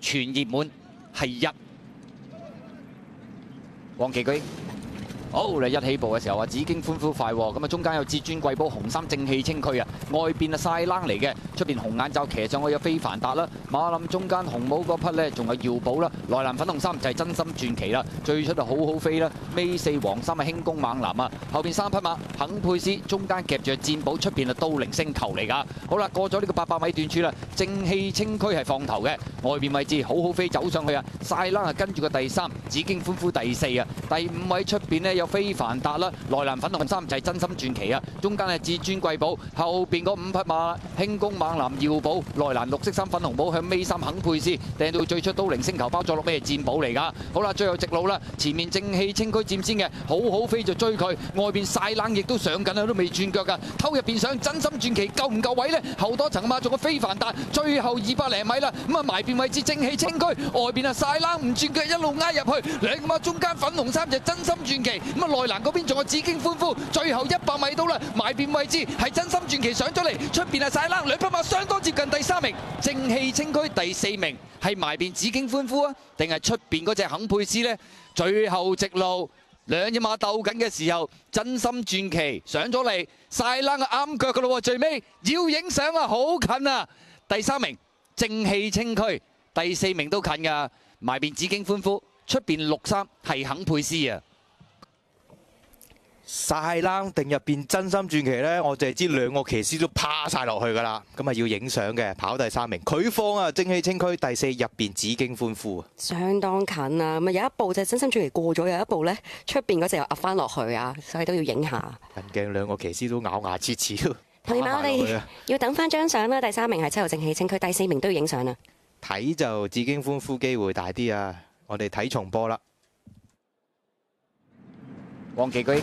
全熱門係1。黃旗舉。 好，你一起步嘅時候啊，紫荊歡呼快喎，咁啊中間有至尊貴寶紅衫正氣清驅啊，外邊啊晒冷嚟嘅，出邊紅眼罩騎上去有非凡達啦，馬林中間紅帽嗰匹呢，仲有耀寶啦，內欄粉紅衫就係真心傳奇啦，最出就好好飛啦，尾4黃衫啊輕功猛男啊，後邊3匹馬肯佩斯，中間夾住戰寶，出邊啊都靈星球嚟㗎。好啦，過咗呢個800米段處啦，正氣清驅係放頭嘅，外邊位置好好飛走上去啊，晒冷啊跟住個第3，紫荊歡呼第4啊，第5位出邊呢。 有非凡達啦，內欄粉紅衫就係真心傳奇啊！中間係至尊貴寶，後邊嗰5匹馬輕功猛男耀寶，內欄綠色衫粉紅帽向尾3肯佩斯，掟到最出都靈星球包咗落咩戰寶嚟㗎？好啦，最後直路啦，前面正氣清驅佔先嘅，好好飛就追佢，外邊晒冷亦都上緊啊，都未轉腳㗎，偷入邊上真心傳奇夠唔夠位呢？後多層馬仲有非凡達，最後200零米啦，咁啊埋邊位置正氣清驅，外邊啊晒冷唔轉腳一路挨入去，兩個馬中間粉紅衫就真心傳奇。咁啊內欄嗰邊仲有紫荊歡呼，最後100米到啦，埋邊位置係真心傳奇上咗嚟，出邊係晒冷，兩匹馬相當接近第3名，正氣清驅第4名，係埋邊紫荊歡呼啊，定係出邊嗰隻肯佩斯呢？最後直路兩隻馬鬥緊嘅時候，真心傳奇上咗嚟，晒冷啊啱腳噶咯喎，最尾要影相啊，好近啊！第3名正氣清驅，第4名都近噶，埋邊紫荊歡呼，出邊63係肯佩斯啊！ 晒冷定入邊真心傳奇呢，我淨係知兩個騎師都趴晒落去噶啦，咁啊要影相嘅，跑第3名，佢放啊正氣清驅第4，入邊紫荊歡呼啊，相當近啊！咁啊有一步就真心傳奇過咗，有一步呢出邊嗰隻又壓翻落去啊，所以都要影下。近鏡兩個騎師都咬牙切齒，同埋我哋要等翻張相啦，第3名係7號正氣清驅，第4名都要影相啊。睇就紫荊歡呼機會大啲啊！我哋睇重播啦。黃旗舉。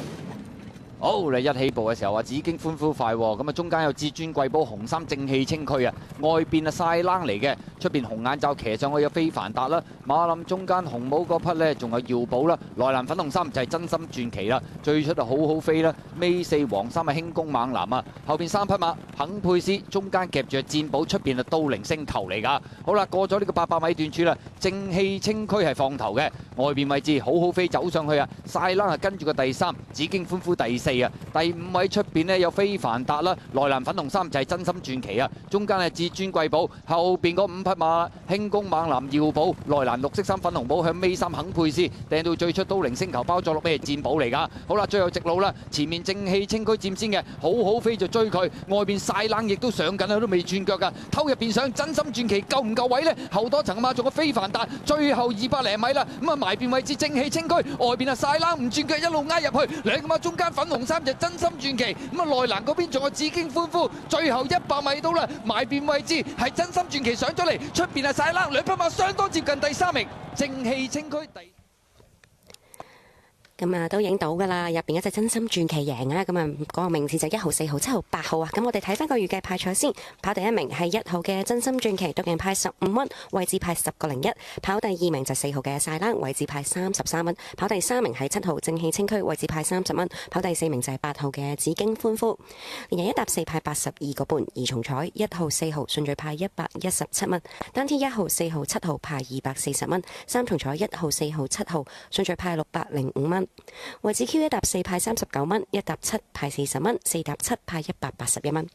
好，你一起步嘅時候啊，紫荊歡呼快喎，咁啊中間有至尊貴寶紅衫正氣清驅啊，外邊啊晒冷嚟嘅，出邊紅眼罩騎上去有非凡達啦，馬林中間紅帽嗰匹呢，仲有耀寶啦，內欄粉紅衫就係真心傳奇啦，最出就好好飛啦，尾4黃衫啊輕功猛男啊，後邊3匹馬肯佩斯，中間夾住戰寶，出邊啊都靈星球嚟㗎。好啦，過咗呢個800米段處啦，正氣清驅係放頭嘅，外邊位置好好飛走上去啊，晒冷啊跟住個第3，紫荊歡呼第4。 第5位出邊呢，有非凡達啦，內欄粉紅衫就係真心傳奇啊，中間係至尊貴寶，後邊嗰5匹馬輕功猛男耀寶，內欄綠色衫粉紅帽向尾3肯佩斯，掟到最出都靈星球包咗落咩戰寶嚟㗎？好啦，最後直路啦，前面正氣清驅佔先嘅，好好飛就追佢，外邊晒冷亦都上緊啊，都未轉腳㗎，偷入邊上真心傳奇夠唔夠位呢？後多層馬仲有非凡達，最後200零米啦，咁啊埋邊位置正氣清驅，外邊啊晒冷唔轉腳一路挨入去，兩個馬中間粉紅衫就真心傳奇，咁啊內欄嗰邊仲有紫荊歡呼，最後100米到啦，埋邊位置係真心傳奇上咗嚟，出邊係晒冷，兩匹馬相當接近第3名，正氣清驅第。 咁啊都影到噶啦，入邊一隻真心傳奇贏啊！咁啊嗰個名字就1號、4號、7號、8號啊！咁我哋睇翻個預計派賽先，跑第1名係1號嘅真心傳奇，獨贏派15蚊，位置派10個01；跑第2名就4號嘅晒冷，位置派33蚊；跑第3名係7號正氣清驅，位置派30蚊；跑第4名就係8號嘅紫荊歡呼，連贏1搭4派82個半；二重彩1號、4號順序派117蚊，單天1號、4號、7號派240蚊；三重彩1號、4號、7號順序派605蚊。 位置 Q 1搭4派39蚊，1搭7派40蚊，4搭7派181蚊。